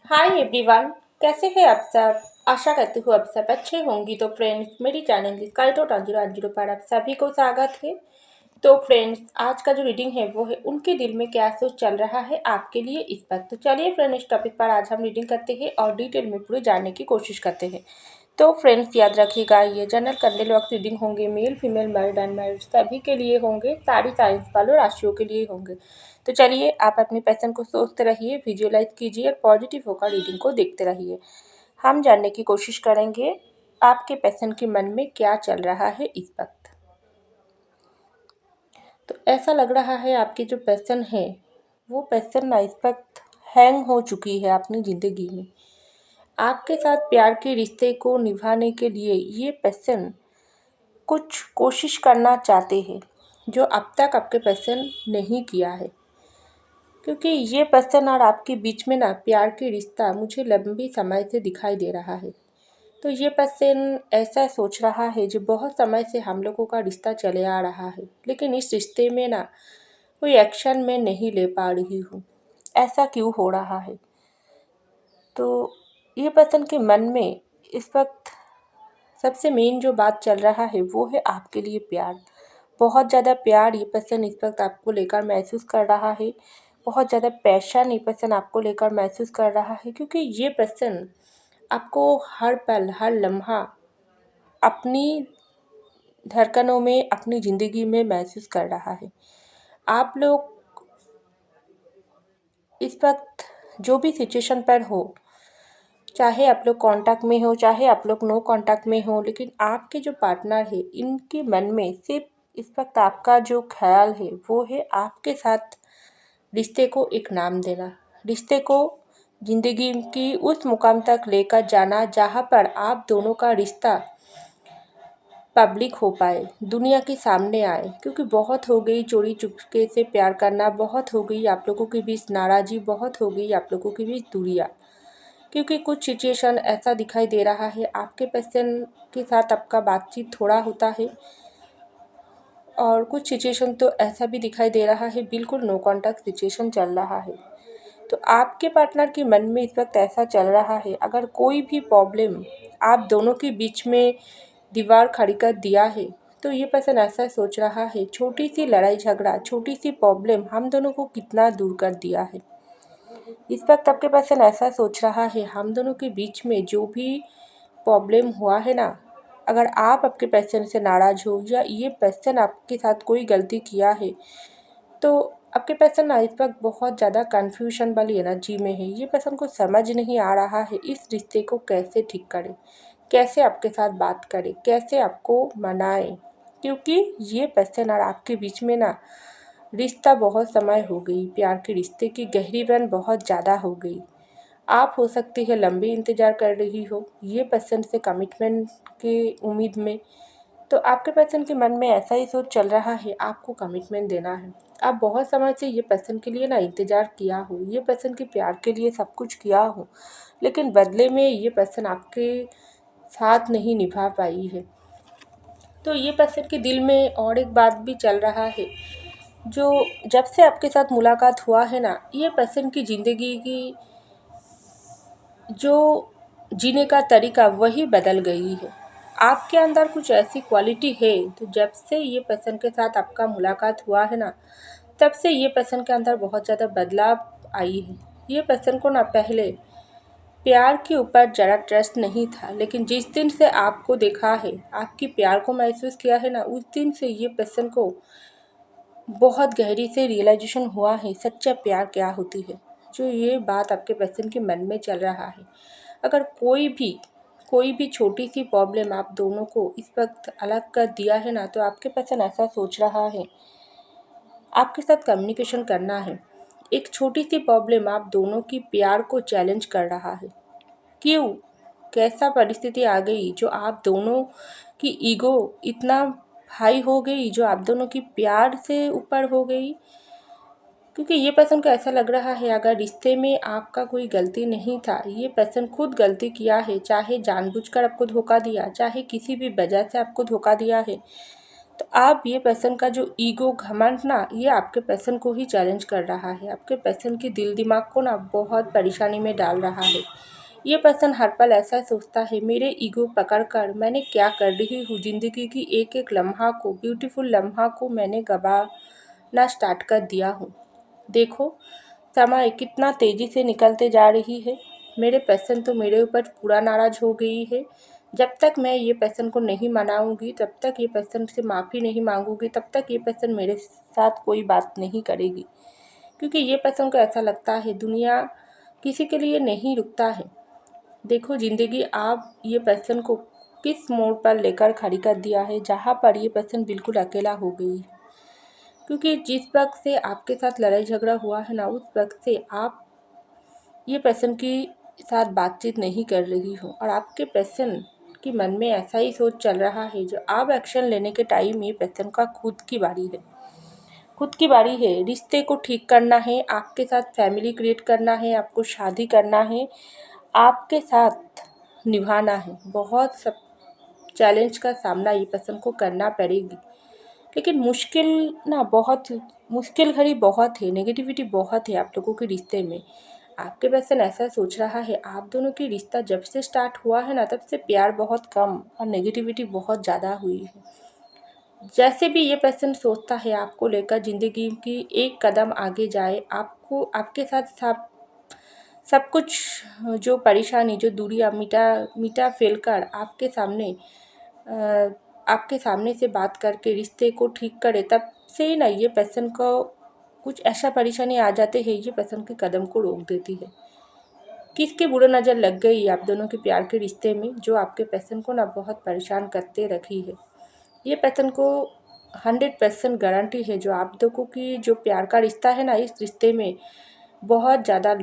Hi everyone. कैसे हैं आप सब। आशा करती हूँ आप सब अच्छे होंगी। तो फ्रेंड्स, मेरी channel sky dot Anju Anju पर आप सभी को स्वागत है। तो फ्रेंड्स, आज का जो रीडिंग है वो है उनके दिल में क्या सोच चल रहा है आपके लिए इस वक्त। तो चलिए फ्रेंड्स, इस टॉपिक पर आज हम रीडिंग करते हैं और डिटेल में पूरे जानने की कोशिश करते हैं। तो फ्रेंड्स, याद रखिएगा, ये जनरल करने वक्त रीडिंग होंगे मेल फीमेल मैरिड अनमैरिड सभी के लिए होंगे, सारी साइंस वालों राशियों के लिए होंगे। तो चलिए, आप अपनी पैशन को सोचते रहिए, विजुअलाइज कीजिए और पॉजिटिव होकर रीडिंग को देखते रहिए। हम जानने की कोशिश करेंगे आपके पैशन के मन में क्या चल रहा है इस वक्त। तो ऐसा लग रहा है आपकी जो पैशन है वो पैशन ना इस वक्त हैंग हो चुकी है अपनी ज़िंदगी में। आपके साथ प्यार के रिश्ते को निभाने के लिए ये पैशन कुछ कोशिश करना चाहते हैं जो अब तक आपके पैशन नहीं किया है, क्योंकि ये पर्सन और आपके बीच में ना प्यार की रिश्ता मुझे लंबी समय से दिखाई दे रहा है। तो ये पर्सन ऐसा सोच रहा है जो बहुत समय से हम लोगों का रिश्ता चले आ रहा है, लेकिन इस रिश्ते में ना कोई एक्शन मैं नहीं ले पा रही हूँ। ऐसा क्यों हो रहा है। तो ये पर्सन के मन में इस वक्त सबसे मेन जो बात चल रहा है वो है आपके लिए प्यार। बहुत ज़्यादा प्यार ये पर्सन इस वक्त आपको लेकर महसूस कर रहा है। बहुत ज़्यादा पैशन ये पर्सन आपको लेकर महसूस कर रहा है, क्योंकि ये पर्सन आपको हर पल हर लम्हा अपनी धड़कनों में अपनी ज़िंदगी में महसूस कर रहा है। आप लोग इस वक्त जो भी सिचुएशन पर हो, चाहे आप लोग कांटेक्ट में हो चाहे आप लोग नो कांटेक्ट में हो, लेकिन आपके जो पार्टनर है इनके मन में सिर्फ इस वक्त आपका जो ख्याल है वो है आपके साथ रिश्ते को एक नाम देना, रिश्ते को ज़िंदगी की उस मुकाम तक लेकर जाना जहाँ पर आप दोनों का रिश्ता पब्लिक हो पाए, दुनिया के सामने आए। क्योंकि बहुत हो गई चोरी चुपके से प्यार करना, बहुत हो गई आप लोगों के बीच नाराज़ी, बहुत हो गई आप लोगों के बीच दूरियाँ। क्योंकि कुछ सिचुएशन ऐसा दिखाई दे रहा है आपके पर्सन के साथ आपका बातचीत थोड़ा होता है, और कुछ सिचुएशन तो ऐसा भी दिखाई दे रहा है बिल्कुल नो कॉन्टैक्ट सिचुएशन चल रहा है। तो आपके पार्टनर के मन में इस वक्त ऐसा चल रहा है, अगर कोई भी प्रॉब्लम आप दोनों के बीच में दीवार खड़ी कर दिया है तो ये पर्सन ऐसा सोच रहा है छोटी सी लड़ाई झगड़ा, छोटी सी प्रॉब्लम हम दोनों को कितना दूर कर दिया है। इस वक्त आपके पर्सन ऐसा सोच रहा है हम दोनों के बीच में जो भी प्रॉब्लम हुआ है ना, अगर आप आपके पर्सन से नाराज़ हो या ये पर्सन आपके साथ कोई गलती किया है, तो आपके पर्सन ना इस वक्त बहुत ज़्यादा कन्फ्यूजन वाली एनर्जी में है। ये पर्सन को समझ नहीं आ रहा है इस रिश्ते को कैसे ठीक करे, कैसे आपके साथ बात करे, कैसे आपको मनाए। क्योंकि ये पर्सन और आपके बीच में ना रिश्ता बहुत समय हो गई, प्यार के रिश्ते की गहरीपन बहुत ज़्यादा हो गई। आप हो सकती है लंबी इंतज़ार कर रही हो ये पर्सन से कमिटमेंट के उम्मीद में। तो आपके पर्सन के मन में ऐसा ही सोच चल रहा है आपको कमिटमेंट देना है। आप बहुत समय से ये पर्सन के लिए ना इंतज़ार किया हो, ये पर्सन के प्यार के लिए सब कुछ किया हो, लेकिन बदले में ये पर्सन आपके साथ नहीं निभा पाई है। तो ये पर्सन के दिल में और एक बात भी चल रहा है, जो जब से आपके साथ मुलाकात हुआ है ना, ये पर्सन की ज़िंदगी की जो जीने का तरीका वही बदल गई है। आपके अंदर कुछ ऐसी क्वालिटी है तो जब से ये पर्सन के साथ आपका मुलाकात हुआ है ना, तब से ये पर्सन के अंदर बहुत ज़्यादा बदलाव आई है। ये पर्सन को ना पहले प्यार के ऊपर ज़रा ट्रस्ट नहीं था, लेकिन जिस दिन से आपको देखा है, आपकी प्यार को महसूस किया है ना, उस दिन से ये पर्सन को बहुत गहरी से रियलाइजेशन हुआ है सच्चा प्यार क्या होती है। जो ये बात आपके पर्सन के मन में चल रहा है, अगर कोई भी छोटी सी प्रॉब्लम आप दोनों को इस वक्त अलग कर दिया है ना, तो आपके पर्सन ऐसा सोच रहा है आपके साथ कम्युनिकेशन करना है। एक छोटी सी प्रॉब्लम आप दोनों की प्यार को चैलेंज कर रहा है। क्यों, कैसा परिस्थिति आ गई जो आप दोनों की ईगो इतना हाई हो गई, जो आप दोनों की प्यार से ऊपर हो गई। क्योंकि ये पर्सन को ऐसा लग रहा है अगर रिश्ते में आपका कोई गलती नहीं था, ये पर्सन खुद गलती किया है, चाहे जानबूझकर आपको धोखा दिया, चाहे किसी भी वजह से आपको धोखा दिया है, तो आप ये पर्सन का जो ईगो घमंड ना, ये आपके पर्सन को ही चैलेंज कर रहा है, आपके पर्सन की दिल दिमाग को ना बहुत परेशानी में डाल रहा है। ये पर्सन हर पल ऐसा सोचता है, मेरे ईगो पकड़ कर मैं क्या कर रही हूँ, ज़िंदगी की एक एक लम्हा को, ब्यूटीफुल लम्हा को मैंने गंवाना स्टार्ट कर दिया हूँ। देखो समय कितना तेज़ी से निकलते जा रही है। मेरे पर्सन तो मेरे ऊपर पूरा नाराज़ हो गई है। जब तक मैं ये पर्सन को नहीं मनाऊंगी, तब तक ये पर्सन से माफ़ी नहीं मांगूंगी, तब तक ये पर्सन मेरे साथ कोई बात नहीं करेगी। क्योंकि ये पर्सन को ऐसा लगता है दुनिया किसी के लिए नहीं रुकता है। देखो ज़िंदगी आप ये पर्सन को किस मोड़ पर लेकर खड़ी कर दिया है, जहाँ पर ये पर्सन बिल्कुल अकेला हो गई है। क्योंकि जिस वक्त से आपके साथ लड़ाई झगड़ा हुआ है ना, उस वक्त से आप ये पर्सन के साथ बातचीत नहीं कर रही हो, और आपके पर्सन के मन में ऐसा ही सोच चल रहा है। जो आप एक्शन लेने के टाइम ये पर्सन का खुद की बारी है, खुद की बारी है। रिश्ते को ठीक करना है, आपके साथ फैमिली क्रिएट करना है, आपको शादी करना है, आपके साथ निभाना है। बहुत सब चैलेंज का सामना ये पर्सन को करना पड़ेगी, लेकिन मुश्किल ना बहुत, मुश्किल घड़ी बहुत है, नेगेटिविटी बहुत है आप लोगों के रिश्ते में। आपके पर्सन ऐसा सोच रहा है, आप दोनों की रिश्ता जब से स्टार्ट हुआ है ना, तब से प्यार बहुत कम और नेगेटिविटी बहुत ज़्यादा हुई है। जैसे भी ये पर्सन सोचता है आपको लेकर ज़िंदगी की एक कदम आगे जाए, आपको आपके साथ सब कुछ जो परेशानी, जो दूरियां मिटा फेल कर आपके सामने से बात करके रिश्ते को ठीक करे, तब से ना ये पर्सन को कुछ ऐसा परेशानी आ जाते हैं, ये पर्सन के कदम को रोक देती है। किसकी बुरी नज़र लग गई आप दोनों के प्यार के रिश्ते में, जो आपके पर्सन को ना बहुत परेशान करते रखी है। ये पर्सन को 100% गारंटी है, जो आप लोगों की जो प्यार का रिश्ता है ना, इस रिश्ते में बहुत ज़्यादा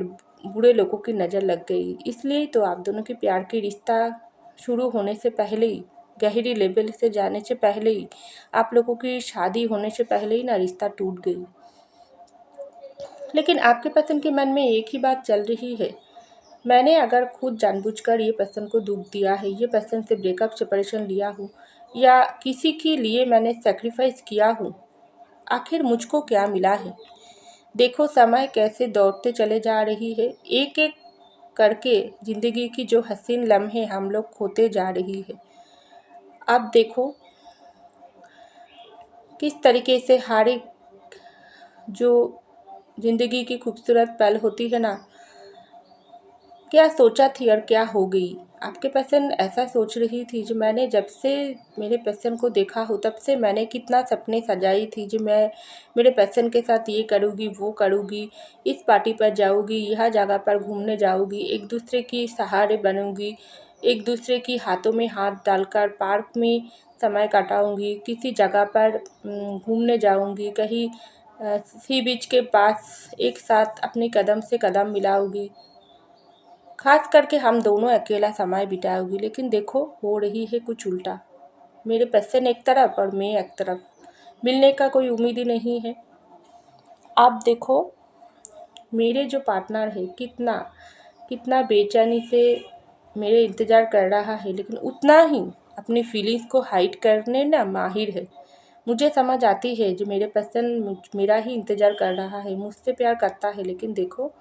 बुरे लोगों की नज़र लग गई। इसलिए तो आप दोनों के प्यार की रिश्ता शुरू होने से पहले ही, गहरी लेवल से जाने से पहले ही, आप लोगों की शादी होने से पहले ही ना रिश्ता टूट गई। लेकिन आपके पर्सन के मन में एक ही बात चल रही है, मैंने अगर खुद जानबूझकर ये पर्सन को दुख दिया है, ये पर्सन से ब्रेकअप सेपरेशन लिया हूँ, या किसी के लिए मैंने सेक्रीफाइस किया हूँ, आखिर मुझको क्या मिला है। देखो समय कैसे दौड़ते चले जा रही है, एक एक करके ज़िंदगी की जो हसीन लम्हे हम लोग खोते जा रही है। अब देखो किस तरीके से हर एक जो ज़िंदगी की खूबसूरत पल होती है ना, क्या सोचा थी और क्या हो गई। आपके पर्सन ऐसा सोच रही थी, जो मैंने जब से मेरे पर्सन को देखा हो, तब से मैंने कितना सपने सजाई थी, जो मैं मेरे पर्सन के साथ ये करूँगी, वो करूँगी, इस पार्टी पर जाऊँगी, यह जगह पर घूमने जाऊँगी, एक दूसरे की सहारे बनूँगी, एक दूसरे की हाथों में हाथ डालकर पार्क में समय काटाऊँगी, किसी जगह पर घूमने जाऊँगी, कहीं सी बीच के पास एक साथ अपने कदम से कदम मिलाऊँगी, खास करके हम दोनों अकेला समय बिताओगी। लेकिन देखो हो रही है कुछ उल्टा, मेरे पर्सन एक तरफ और मैं एक तरफ, मिलने का कोई उम्मीद ही नहीं है। आप देखो मेरे जो पार्टनर है कितना कितना बेचैनी से मेरे इंतज़ार कर रहा है, लेकिन उतना ही अपनी फीलिंग्स को हाइड करने ना माहिर है। मुझे समझ आती है जो मेरे पर्सन मेरा ही इंतज़ार कर रहा है, मुझसे प्यार करता है, लेकिन देखो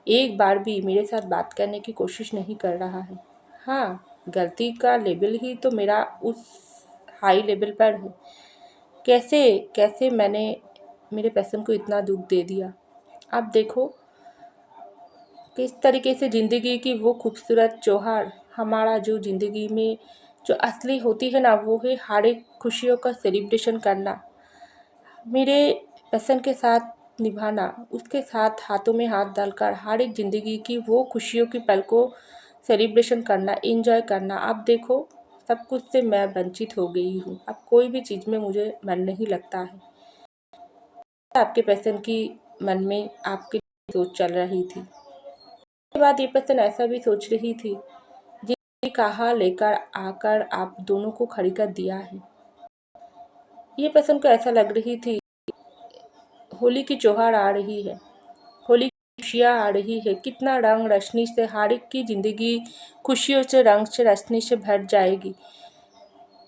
एक बार भी मेरे साथ बात करने की कोशिश नहीं कर रहा है। हाँ, गलती का लेवल ही तो मेरा उस हाई लेवल पर है। कैसे कैसे मैंने मेरे पर्सन को इतना दुख दे दिया। आप देखो किस तरीके से ज़िंदगी की वो खूबसूरत त्योहार, हमारा जो ज़िंदगी में जो असली होती है ना, वो है हर एक खुशियों का सेलिब्रेशन करना, मेरे पर्सन के साथ निभाना, उसके साथ हाथों में हाथ डालकर हर एक ज़िंदगी की वो खुशियों की पल को सेलिब्रेशन करना, एंजॉय करना। अब देखो सब कुछ से मैं वंचित हो गई हूँ, अब कोई भी चीज़ में मुझे मन नहीं लगता है। आपके पर्सन की मन में आपकी सोच चल रही थी। उसके बाद ये पर्सन ऐसा भी सोच रही थी, जी कहाँ लेकर आकर आप दोनों को खड़ी कर दिया है। ये पर्सन को ऐसा लग रही थी होली की त्योहार आ रही है, होली की खुशियाँ आ रही है, कितना रंग रोशनी से हर एक की ज़िंदगी खुशियों से, रंग से, रोशनी से भर जाएगी।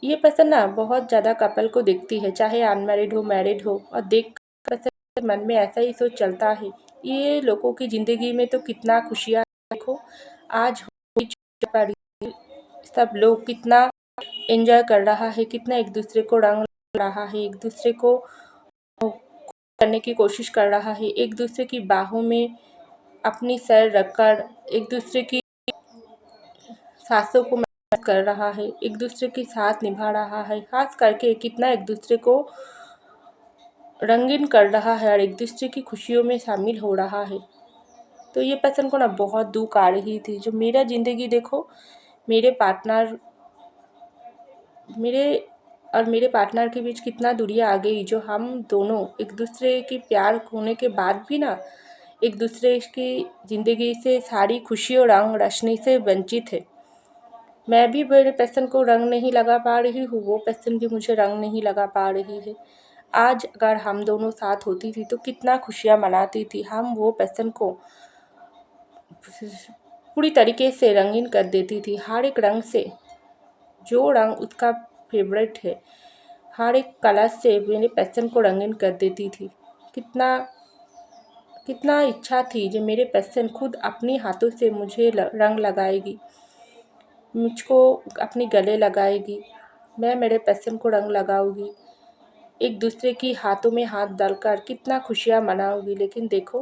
ये पर्सन ना बहुत ज़्यादा कपल को देखती है, चाहे अनमैरिड हो मैरिड हो, और देख पर्सन के मन में ऐसा ही सोच चलता है, ये लोगों की ज़िंदगी में तो कितना खुशियाँ देखो आज होली पर सब लोग कितना एंजॉय कर रहा है, कितना एक दूसरे को रंग लगा रहा है, एक दूसरे को करने की कोशिश कर रहा है, एक दूसरे की बाहों में अपनी सर रखकर एक दूसरे की सांसों को महसूस कर रहा है, एक दूसरे के साथ निभा रहा है, खास करके कितना एक दूसरे को रंगीन कर रहा है और एक दूसरे की खुशियों में शामिल हो रहा है। तो ये पर्सन को ना बहुत दुख आ रही थी, जो मेरा ज़िंदगी देखो मेरे पार्टनर मेरे और मेरे पार्टनर के बीच कितना दूरियां आ गई, जो हम दोनों एक दूसरे की प्यार होने के बाद भी ना एक दूसरे की ज़िंदगी से सारी खुशी और रंग रोशनी से वंचित है। मैं भी मेरे पर्सन को रंग नहीं लगा पा रही हूँ, वो पर्सन भी मुझे रंग नहीं लगा पा रही है। आज अगर हम दोनों साथ होती थी तो कितना खुशियाँ मनाती थी, हम वो पर्सन को पूरी तरीके से रंगीन कर देती थी, हर एक रंग से, जो रंग उसका फेवरेट है, हर एक कलर से मेरे पर्सन को रंगीन कर देती थी। कितना कितना इच्छा थी जो मेरे पर्सन खुद अपने हाथों से मुझे रंग लगाएगी, मुझको अपने गले लगाएगी, मैं मेरे पर्सन को रंग लगाऊंगी, एक दूसरे की हाथों में हाथ डालकर कितना खुशियाँ मनाऊंगी। लेकिन देखो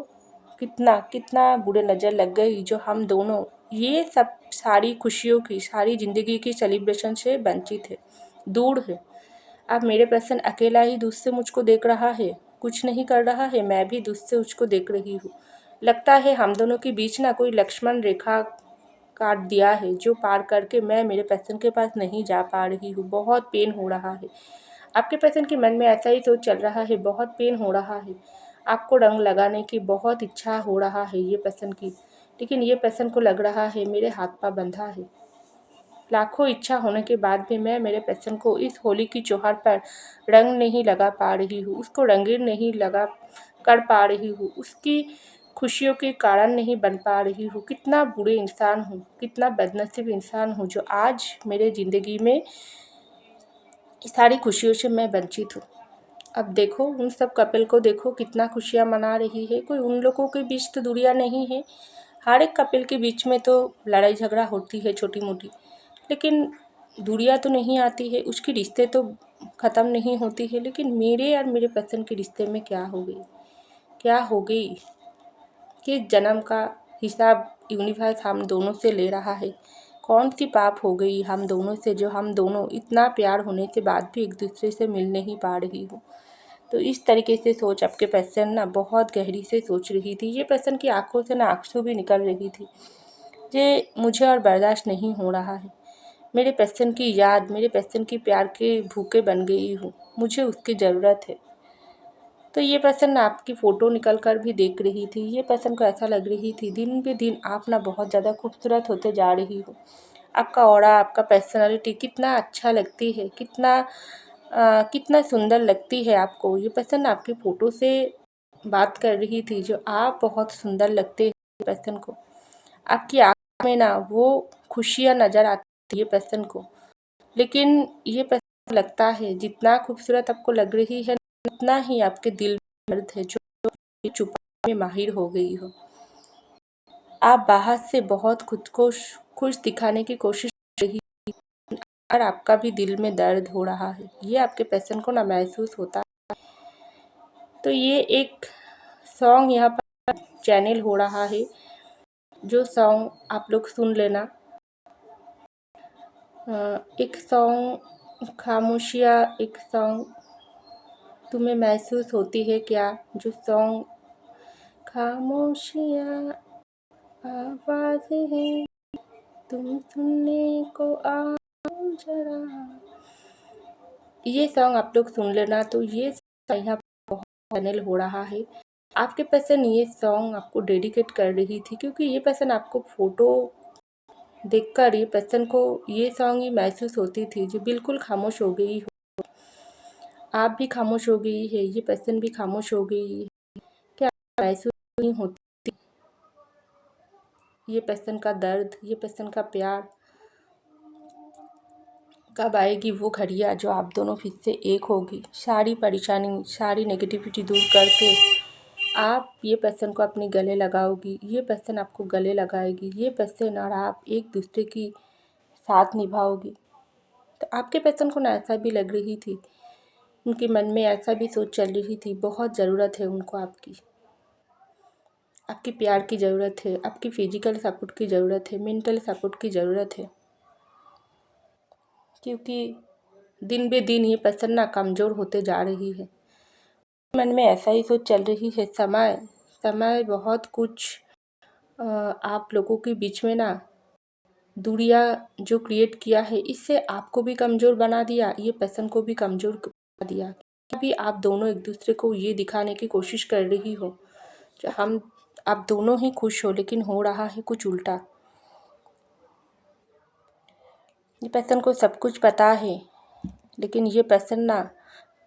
कितना कितना बुरे नज़र लग गई, जो हम दोनों ये सब सारी खुशियों की सारी ज़िंदगी की सेलिब्रेशन से वंचित है, दूर है। अब मेरे पर्सन अकेला ही दूर से मुझको देख रहा है, कुछ नहीं कर रहा है, मैं भी दूर से उसको देख रही हूँ। लगता है हम दोनों के बीच ना कोई लक्ष्मण रेखा काट दिया है, जो पार करके मैं मेरे पर्सन के पास नहीं जा पा रही हूँ। बहुत पेन हो रहा है, आपके पर्सन के मन में ऐसा ही सोच चल रहा है, बहुत पेन हो रहा है, आपको रंग लगाने की बहुत इच्छा हो रहा है ये पर्सन की, लेकिन ये पर्सन को लग रहा है मेरे हाथ पा बंधा है। लाखों इच्छा होने के बाद भी मैं मेरे पर्सन को इस होली की त्योहार पर रंग नहीं लगा पा रही हूँ, उसको रंगीन नहीं लगा कर पा रही हूँ, उसकी खुशियों के कारण नहीं बन पा रही हूँ। कितना बुरे इंसान हूँ, कितना बदनसीब इंसान हूँ, जो आज मेरे ज़िंदगी में सारी खुशियों से मैं वंचित हूँ। अब देखो उन सब कपल को देखो कितना खुशियाँ मना रही है, कोई उन लोगों के बीच तो दूरियाँ नहीं है, हर एक कपल के बीच में तो लड़ाई झगड़ा होती है छोटी मोटी, लेकिन दूरियाँ तो नहीं आती है, उसके रिश्ते तो ख़त्म नहीं होती है। लेकिन मेरे और मेरे पर्सन के रिश्ते में क्या हो गई, क्या हो गई, किस जन्म का हिसाब यूनिवर्स हम दोनों से ले रहा है, कौन सी पाप हो गई हम दोनों से, जो हम दोनों इतना प्यार होने के बाद भी एक दूसरे से मिल नहीं पा रही हूँ। तो इस तरीके से सोच आपके पर्सन ना बहुत गहरी से सोच रही थी, ये पर्सन की आंखों से ना आंसू भी निकल रही थी, ये मुझे और बर्दाश्त नहीं हो रहा है, मेरे पर्सन की याद, मेरे पर्सन की प्यार के भूखे बन गई हूँ, मुझे उसकी ज़रूरत है। तो ये पर्सन आपकी फ़ोटो निकल कर भी देख रही थी, ये पर्सन को ऐसा लग रही थी दिन पे दिन आप ना बहुत ज़्यादा खूबसूरत होते जा रही हो, आपका ऑरा, आपका पर्सनालिटी कितना अच्छा लगती है, कितना सुंदर लगती है आपको। ये पर्सन आपकी फ़ोटो से बात कर रही थी, जो आप बहुत सुंदर लगते हैं पर्सन को, आपकी आँखों में ना वो खुशियाँ नज़र आती है पर्सन को। लेकिन ये पर्सन लगता है जितना खूबसूरत आपको लग रही है, उतना ही आपके दिल में दर्द है, जो छुपाने में माहिर हो गई हो। आप बाहर से बहुत खुद को खुश दिखाने की कोशिश कर रही हैं, और आपका भी दिल में दर्द हो रहा है, ये आपके पर्सन को ना महसूस होता है। तो ये एक सॉन्ग यहाँ पर चैनल हो रहा है, जो सॉन्ग आप लोग सुन लेना। एक सॉन्ग खामोशियाँ, एक सॉन्ग तुम्हें महसूस होती है क्या, जो सॉन्ग खामोशियाँ आवाज़ें हैं, तुम सुनने को आओ जरा, ये सॉन्ग आप लोग सुन लेना। तो ये यहाँ चैनल हो रहा है, आपके पर्सन ये सॉन्ग आपको डेडिकेट कर रही थी, क्योंकि ये पर्सन आपको फ़ोटो देखकर ये पर्सन को ये सॉन्ग ही महसूस होती थी, जो बिल्कुल खामोश हो गई हो, आप भी खामोश हो गई है, ये पर्सन भी खामोश हो गई है, क्या महसूस नहीं होती ये पर्सन का दर्द, ये पर्सन का प्यार, कब आएगी वो घड़ियाँ जो आप दोनों फिर से एक होगी। सारी परेशानी, सारी नेगेटिविटी दूर करके आप ये पर्सन को अपने गले लगाओगी, ये पर्सन आपको गले लगाएगी, ये पर्सन और आप एक दूसरे की साथ निभाओगी। तो आपके पर्सन को ना ऐसा भी लग रही थी, उनके मन में ऐसा भी सोच चल रही थी, बहुत ज़रूरत है उनको आपकी, आपके प्यार की ज़रूरत है, आपकी फिजिकल सपोर्ट की ज़रूरत है, मेंटल सपोर्ट की ज़रूरत है। क्योंकि दिन बे दिन ये पर्सन ना कमज़ोर होते जा रही है। मन में ऐसा ही सोच चल रही है, समय बहुत कुछ आप लोगों के बीच में ना दूरियां जो क्रिएट किया है, इससे आपको भी कमज़ोर बना दिया, ये पर्सन को भी कमज़ोर बना दिया। अभी आप दोनों एक दूसरे को ये दिखाने की कोशिश कर रही हो जो हम आप दोनों ही खुश हो, लेकिन हो रहा है कुछ उल्टा। ये पर्सन को सब कुछ पता है, लेकिन ये पर्सन ना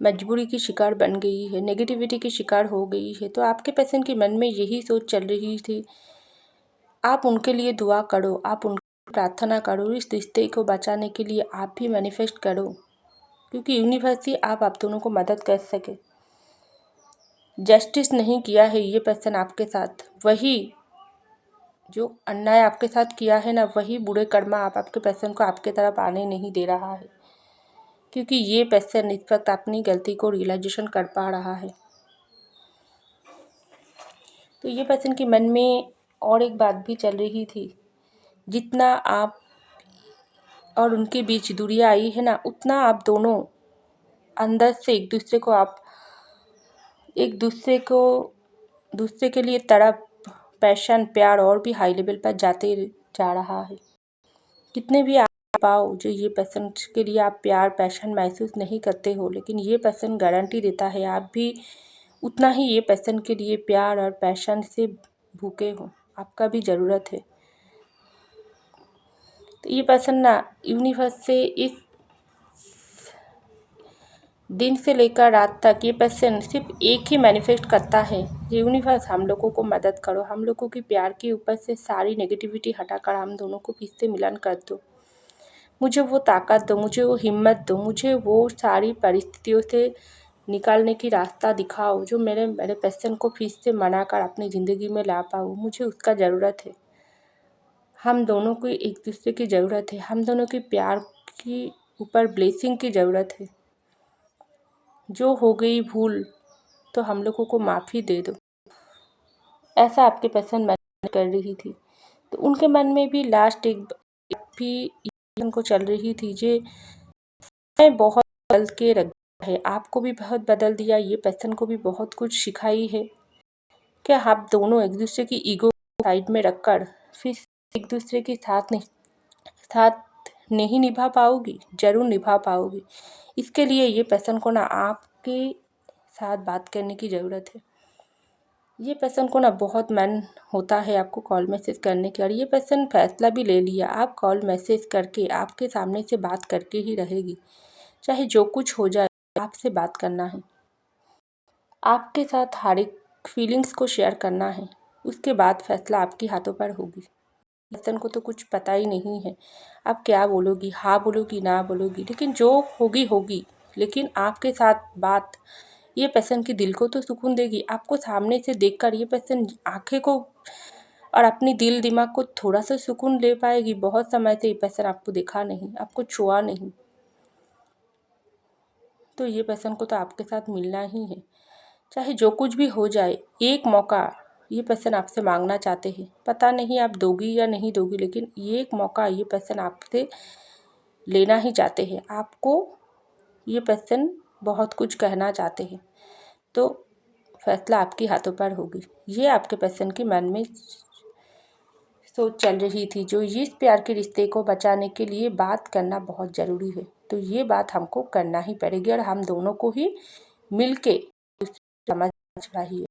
मजबूरी की शिकार बन गई है, नेगेटिविटी की शिकार हो गई है। तो आपके पर्सन के मन में यही सोच चल रही थी, आप उनके लिए दुआ करो, आप उनकी प्रार्थना करो, इस रिश्ते को बचाने के लिए आप भी मैनिफेस्ट करो, क्योंकि यूनिवर्स ही आप दोनों को मदद कर सके। जस्टिस नहीं किया है ये पर्सन आपके साथ, वही जो अन्याय आपके साथ किया है ना, वही बुरे कर्मा आपके पर्सन को आपके तरफ आने नहीं दे रहा है, क्योंकि ये पर्सन इस वक्त अपनी गलती को रियलाइजेशन कर पा रहा है। तो ये पर्सन के मन में और एक बात भी चल रही थी, जितना आप और उनके बीच दूरियां आई है ना, उतना आप दोनों अंदर से एक दूसरे के लिए तड़प, पैशन, प्यार और भी हाई लेवल पर जाते जा रहा है। कितने भी आप पाओ जो ये पर्सन के लिए आप प्यार, पैशन महसूस नहीं करते हो, लेकिन ये पर्सन गारंटी देता है आप भी उतना ही ये पर्सन के लिए प्यार और पैशन से भूखे हो, आपका भी ज़रूरत है। तो ये पर्सन ना यूनिवर्स से इस दिन से लेकर रात तक ये पर्सन सिर्फ एक ही मैनिफेस्ट करता है, यूनिवर्स हम लोगों को मदद करो, हम लोगों की प्यार के ऊपर से सारी नेगेटिविटी हटाकर हम दोनों को फिर से मिलन कर दो, मुझे वो ताकत दो, मुझे वो हिम्मत दो, मुझे वो सारी परिस्थितियों से निकालने की रास्ता दिखाओ जो मेरे पर्सन को फिर से मनाकर अपनी ज़िंदगी में ला पाओ, मुझे उसका ज़रूरत है। हम दोनों को एक दूसरे की ज़रूरत है, हम दोनों के प्यार की ऊपर ब्लेसिंग की ज़रूरत है। जो हो गई भूल तो हम लोगों को माफ़ी दे दो, ऐसा आपके पर्सन मन कर रही थी। तो उनके मन में भी लास्ट एक भी को चल रही थी, जे मैं बहुत बदल के रख दिया है, आपको भी बहुत बदल दिया, ये पर्सन को भी बहुत कुछ सिखाई है। क्या आप दोनों एक दूसरे की ईगो साइड में रखकर फिर एक दूसरे के साथ नहीं निभा पाओगी? जरूर निभा पाओगी। इसके लिए ये पर्सन को ना आपके साथ बात करने की ज़रूरत है। ये पर्सन को ना बहुत मन होता है आपको कॉल मैसेज करने के, और ये पर्सन फैसला भी ले लिया, आप कॉल मैसेज करके आपके सामने से बात करके ही रहेगी, चाहे जो कुछ हो जाए आपसे बात करना है, आपके साथ हर एक फीलिंग्स को शेयर करना है, उसके बाद फैसला आपके हाथों पर होगी। पर्सन को तो कुछ पता ही नहीं है आप क्या बोलोगी, हाँ बोलोगी ना बोलोगी, लेकिन जो होगी होगी। लेकिन आपके साथ बात ये पर्सन के दिल को तो सुकून देगी। आपको सामने से देखकर ये पर्सन आंखें को और अपनी दिल दिमाग को थोड़ा सा सुकून ले पाएगी। बहुत समय से ये पर्सन आपको देखा नहीं, आपको छुआ नहीं, तो ये पर्सन को तो आपके साथ मिलना ही है, चाहे जो कुछ भी हो जाए। एक मौका ये पर्सन आपसे मांगना चाहते हैं, पता नहीं आप दोगी या नहीं दोगी, लेकिन ये एक मौका ये पर्सन आपसे लेना ही चाहते हैं। आपको ये पर्सन बहुत कुछ कहना चाहते हैं, तो फैसला आपके हाथों पर होगी। ये आपके पर्सन के मन में सोच चल रही थी, जो इस प्यार के रिश्ते को बचाने के लिए बात करना बहुत ज़रूरी है। तो ये बात हमको करना ही पड़ेगी, और हम दोनों को ही मिलके समझ चाहिए,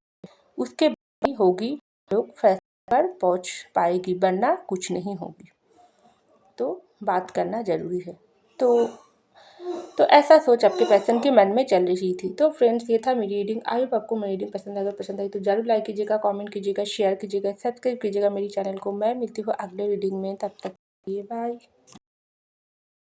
उसके बाद ही होगी लोग फैसले पर पहुंच पाएगी, वरना कुछ नहीं होगी। तो बात करना ज़रूरी है। तो ऐसा सोच आपके पर्सन के मन में चल रही थी। तो फ्रेंड्स, ये था मेरी रीडिंग। आई होप आपको मेरी रीडिंग पसंद, अगर पसंद आई तो ज़रूर लाइक कीजिएगा, कमेंट कीजिएगा, शेयर कीजिएगा, सब्सक्राइब कीजिएगा मेरी चैनल को। मैं मिलती हूँ अगले रीडिंग में, तब तक बाय।